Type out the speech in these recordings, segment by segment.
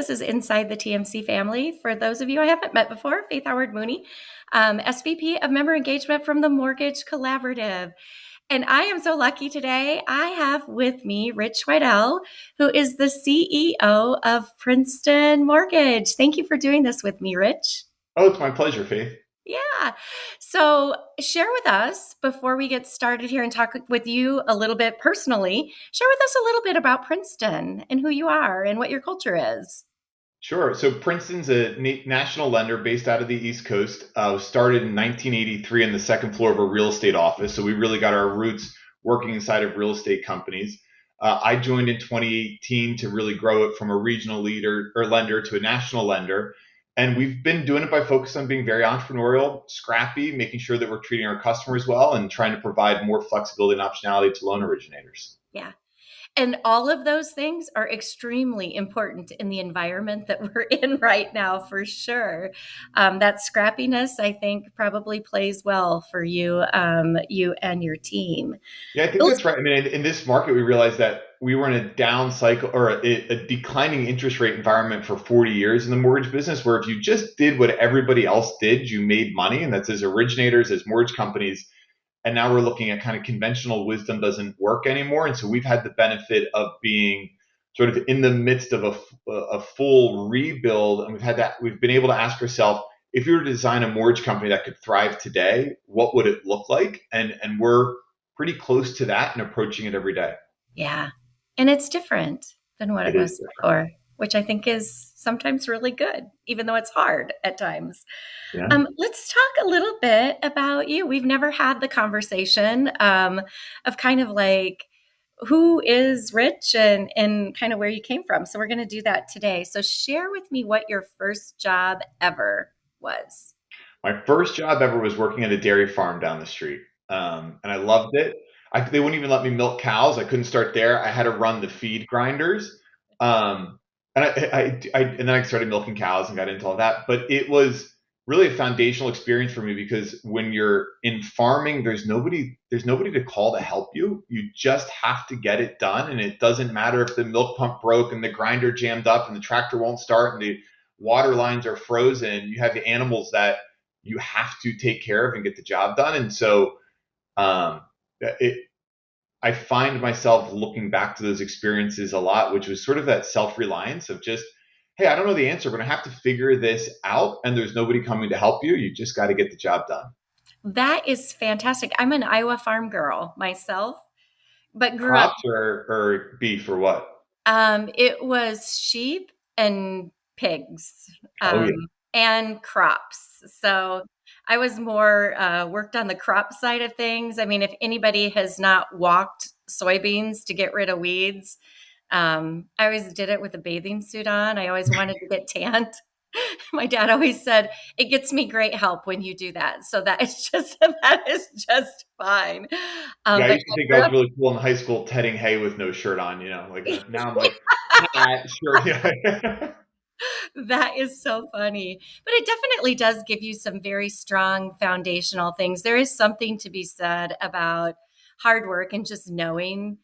This is Inside the TMC Family. For those of you I haven't met before, Faith Howard Mooney, SVP of Member Engagement from the Mortgage Collaborative. And I am so lucky today. I have with me Rich Weidel, who is the CEO of Princeton Mortgage. Thank you for doing this with me, Rich. Oh, it's my pleasure, Faith. Yeah. So share with us before we get started here and talk with you a little bit personally, share with us a little bit about Princeton and who you are and what your culture is. Sure. So Princeton's a national lender based out of the East Coast. Was started in 1983 on the second floor of a real estate office. So we really got our roots working inside of real estate companies. I joined in 2018 to really grow it from a regional leader or lender to a national lender. And we've been doing it by focusing on being very entrepreneurial, scrappy, making sure that we're treating our customers well and trying to provide more flexibility and optionality to loan originators. Yeah. And all of those things are extremely important in the environment that we're in right now, for sure. That scrappiness, I think, probably plays well for you, you and your team. Yeah, I think that's right. I mean, in this market, we realized that we were in a down cycle or a declining interest rate environment for 40 years in the mortgage business, where if you just did what everybody else did, you made money. And that's as originators, as mortgage companies. And now we're looking at kind of conventional wisdom doesn't work anymore. And so we've had the benefit of being sort of in the midst of a full rebuild. And we've been able to ask ourselves, if you were to design a mortgage company that could thrive today, what would it look like? And we're pretty close to that and approaching it every day. Yeah. And it's different than what it It is was different. before, which I think is sometimes really good, even though it's hard at times. Yeah. Let's talk a little bit about you. We've never had the conversation of kind of like who is Rich and kind of where you came from. So we're going to do that today. So share with me what your first job ever was. My first job ever was working at a dairy farm down the street. And I loved it. They wouldn't even let me milk cows. I couldn't start there. I had to run the feed grinders. And then I started milking cows and got into all that. But it was really a foundational experience for me because when you're in farming, there's nobody to call to help you. You just have to get it done. And it doesn't matter if the milk pump broke and the grinder jammed up and the tractor won't start and the water lines are frozen. You have the animals that you have to take care of and get the job done. And so um, it, I find myself looking back to those experiences a lot, which was sort of that self-reliance of just, hey, I don't know the answer, but I have to figure this out. And there's nobody coming to help you. You just got to get the job done. That is fantastic. I'm an Iowa farm girl myself, but grew up. Crops or beef or what? It was sheep and pigs, Oh, um, yeah. and crops. So I was more worked on the crop side of things. I mean, if anybody has not walked soybeans to get rid of weeds, I always did it with a bathing suit on. I always wanted to get tanned. My dad always said, "It gets me great help when you do that." So that is just fine. Yeah, I But used to think I grew was up. really cool in high school tedding hay with no shirt on, like now I'm like, ah, sure, yeah. That is so funny. But it definitely does give you some very strong foundational things. There is something to be said about hard work and just knowing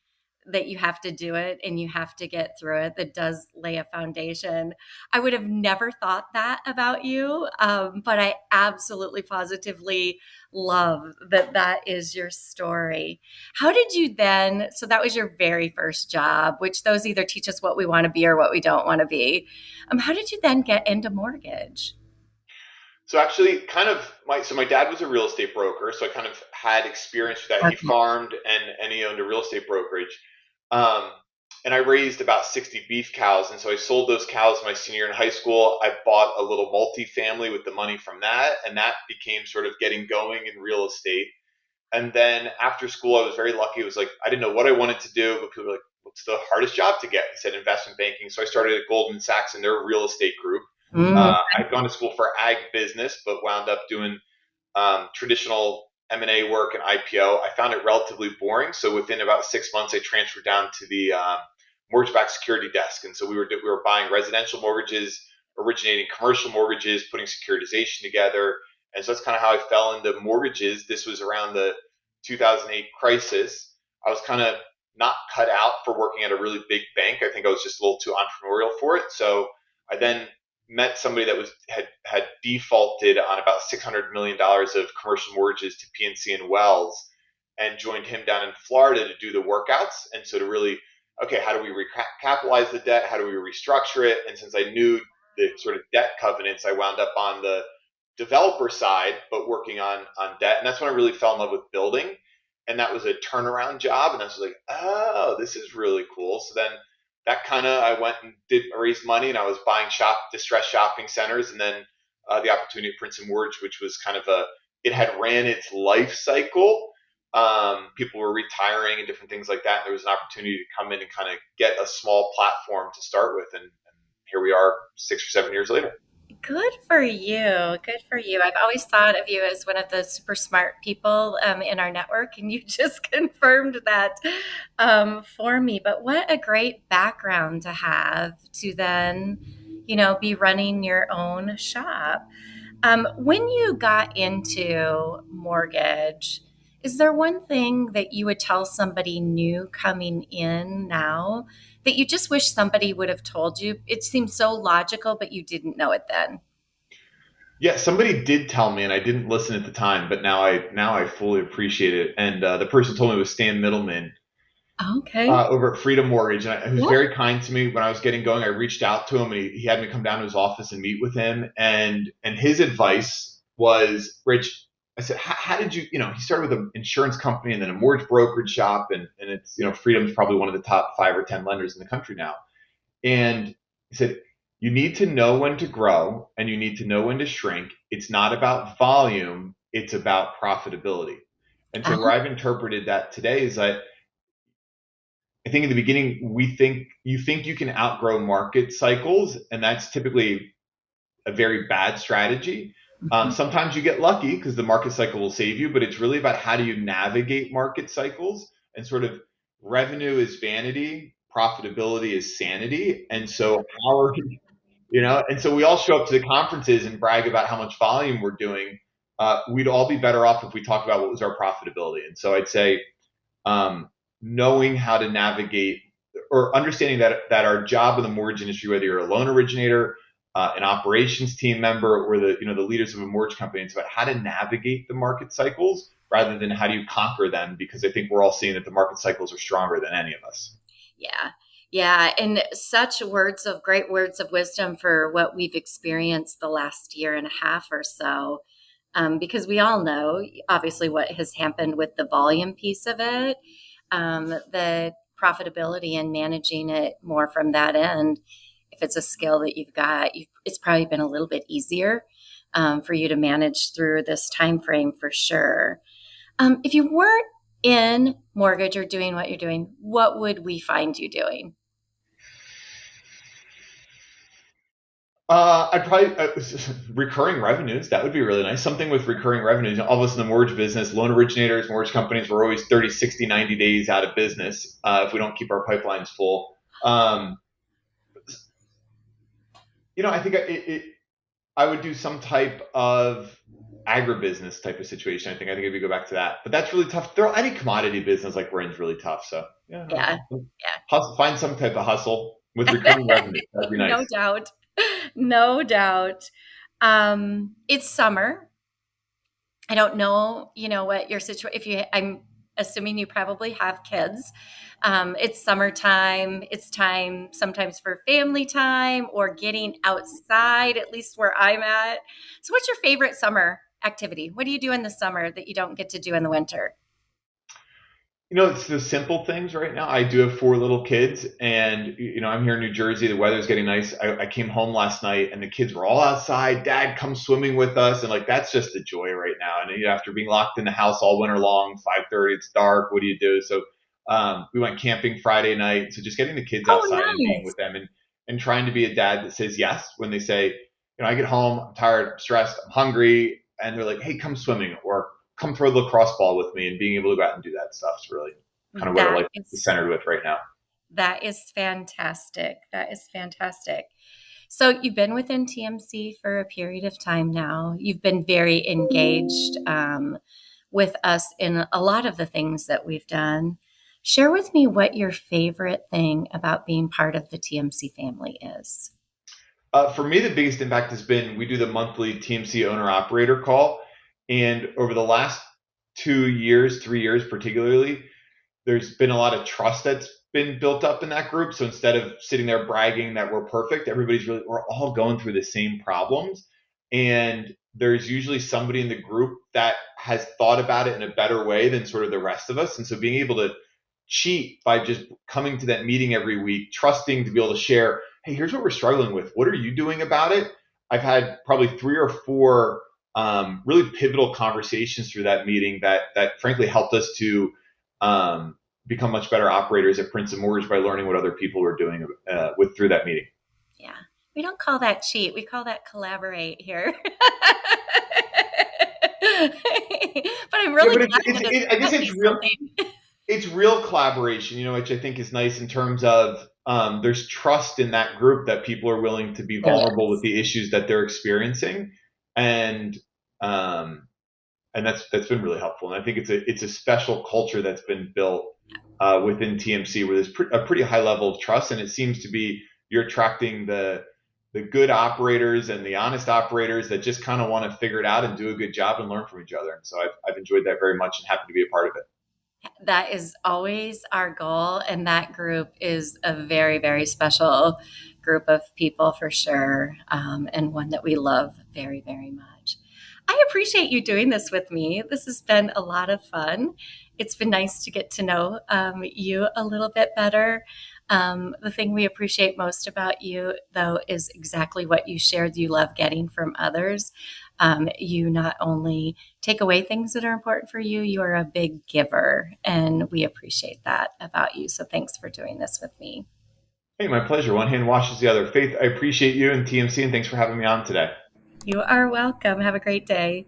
that you have to do it and you have to get through it. That does lay a foundation. I would have never thought that about you, but I absolutely positively love that that is your story. How did you then? So that was your very first job, which those either teach us what we want to be or what we don't want to be. How did you then get into mortgage? So actually, my dad was a real estate broker, so I kind of had experience with that. He Okay. farmed and he owned a real estate brokerage, um, and I raised about 60 beef cows, and so I sold those cows my senior year in high school. I bought a little multifamily with the money from that, and that became sort of getting going in real estate. And then after school, I was very lucky. It was like I didn't know what I wanted to do, but people were like, "What's the hardest job to get?" I said investment banking, so I started at Goldman Sachs in their real estate group. Mm, I'd gone to school for ag business, but wound up doing traditional M&A work and IPO. I found it relatively boring, so within about 6 months, I transferred down to the mortgage-backed security desk, and so we were buying residential mortgages, originating commercial mortgages, putting securitization together, and so that's kind of how I fell into mortgages. This was around the 2008 crisis. I was kind of not cut out for working at a really big bank. I think I was just a little too entrepreneurial for it, so I then met somebody that had defaulted on about $600 million of commercial mortgages to PNC and Wells, and joined him down in Florida to do the workouts. And so to really, okay, how do we recapitalize the debt? How do we restructure it? And since I knew the sort of debt covenants, I wound up on the developer side, but working on debt. And that's when I really fell in love with building. And that was a turnaround job. And I was like, oh, this is really cool. So then that kind of, I went and did raise money, and I was buying distressed shopping centers. And then the opportunity at Princeton Mortgage, which was kind of it had ran its life cycle. People were retiring and different things like that. And there was an opportunity to come in and kind of get a small platform to start with. And here we are 6 or 7 years later. Good for you. Good for you. I've always thought of you as one of the super smart people in our network, and you just confirmed that for me. But what a great background to have to then, be running your own shop. When you got into mortgage, is there one thing that you would tell somebody new coming in now that you just wish somebody would have told you? It seems so logical, but you didn't know it then. Yeah, somebody did tell me, and I didn't listen at the time, but now I fully appreciate it. And the person told me it was Stan Middleman Okay. over at Freedom Mortgage, and who's Yep. very kind to me when I was getting going. I reached out to him, and he had me come down to his office and meet with him. And his advice was, Rich, I said, how did you, he started with an insurance company and then a mortgage brokerage shop, and it's, Freedom's probably one of the top 5 or 10 lenders in the country now. And he said, you need to know when to grow and you need to know when to shrink. It's not about volume, it's about profitability. And so where Uh-huh. I've interpreted that today is that I think in the beginning you think you can outgrow market cycles, and that's typically a very bad strategy. Mhm. Sometimes you get lucky because the market cycle will save you, but it's really about how do you navigate market cycles, and sort of revenue is vanity, profitability is sanity. And so how are and so we all show up to the conferences and brag about how much volume we're doing. We'd all be better off if we talked about what was our profitability. And so I'd say um, knowing how to navigate, or understanding that our job in the mortgage industry, whether you're a loan originator, an operations team member, or the leaders of a mortgage company, it's about how to navigate the market cycles rather than how do you conquer them, because I think we're all seeing that the market cycles are stronger than any of us. Yeah. Yeah. And such great words of wisdom for what we've experienced the last year and a half or so. Because we all know, obviously, what has happened with the volume piece of it, the profitability and managing it more from that end. If it's a skill that it's probably been a little bit easier for you to manage through this time frame for sure. If you weren't in mortgage or doing what you're doing, what would we find you doing? I'd probably recurring revenues. That would be really nice. Something with recurring revenues. All of us in the mortgage business, loan originators, mortgage companies, we're always 30, 60, 90 days out of business if we don't keep our pipelines full. I think I would do some type of agribusiness type of situation. I think if you go back to that, but that's really tough. Any commodity business like we're in is really tough. So yeah, Yeah, hustle, find some type of hustle with recurring yeah. revenue. That'd be No nice. doubt. No doubt. It's summer. I don't know, what your situation, I'm assuming you probably have kids. It's summertime. It's time sometimes for family time or getting outside, at least where I'm at. So what's your favorite summer activity? What do you do in the summer that you don't get to do in the winter? It's the simple things right now. I do have 4 little kids, and I'm here in New Jersey. The weather's getting nice. I came home last night, and the kids were all outside. Dad, come swimming with us, and like that's just the joy right now. And after being locked in the house all winter long, 5:30, it's dark. What do you do? So we went camping Friday night. So just getting the kids Oh, outside and being nice. with them, and trying to be a dad that says yes when they say, I get home, I'm tired, I'm stressed, I'm hungry, and they're like, hey, come swimming, or come throw the lacrosse ball with me, and being able to go out and do that stuff is really kind of what our That life is is centered with right now. that is fantastic. That is fantastic. So you've been within TMC for a period of time now. You've been very engaged with us in a lot of the things that we've done. Share with me what your favorite thing about being part of the TMC family is. For me, the biggest impact has been we do the monthly TMC owner operator call. And over the last 2 years, 3 years particularly, there's been a lot of trust that's been built up in that group. So instead of sitting there bragging that we're perfect, we're all going through the same problems. And there's usually somebody in the group that has thought about it in a better way than sort of the rest of us. And so being able to cheat by just coming to that meeting every week, trusting to be able to share, hey, here's what we're struggling with. What are you doing about it? I've had probably 3 or 4 really pivotal conversations through that meeting that frankly helped us to become much better operators at Princeton Mortgage by learning what other people were doing with through that meeting. Yeah. We don't call that cheat. We call that collaborate here. But I'm Yeah, really but glad that it's I guess taught you something. it's real collaboration, which I think is nice in terms of there's trust in that group that people are willing to be There vulnerable with is. the issues that they're experiencing, and um, and that's been really helpful. And I think it's a special culture that's been built within TMC where there's a pretty high level of trust, and it seems to be you're attracting the good operators and the honest operators that just kind of want to figure it out and do a good job and learn from each other. And so I've enjoyed that very much and happy to be a part of it. That is always our goal. And that group is a very, very special group of people for sure. And one that we love very, very much. I appreciate you doing this with me. This has been a lot of fun. It's been nice to get to know you a little bit better. The thing we appreciate most about you, though, is exactly what you shared you love getting from others. You not only take away things that are important for you, you are a big giver. And we appreciate that about you. So thanks for doing this with me. Hey, my pleasure. One hand washes the other. Faith, I appreciate you and TMC, and thanks for having me on today. You are welcome. Have a great day.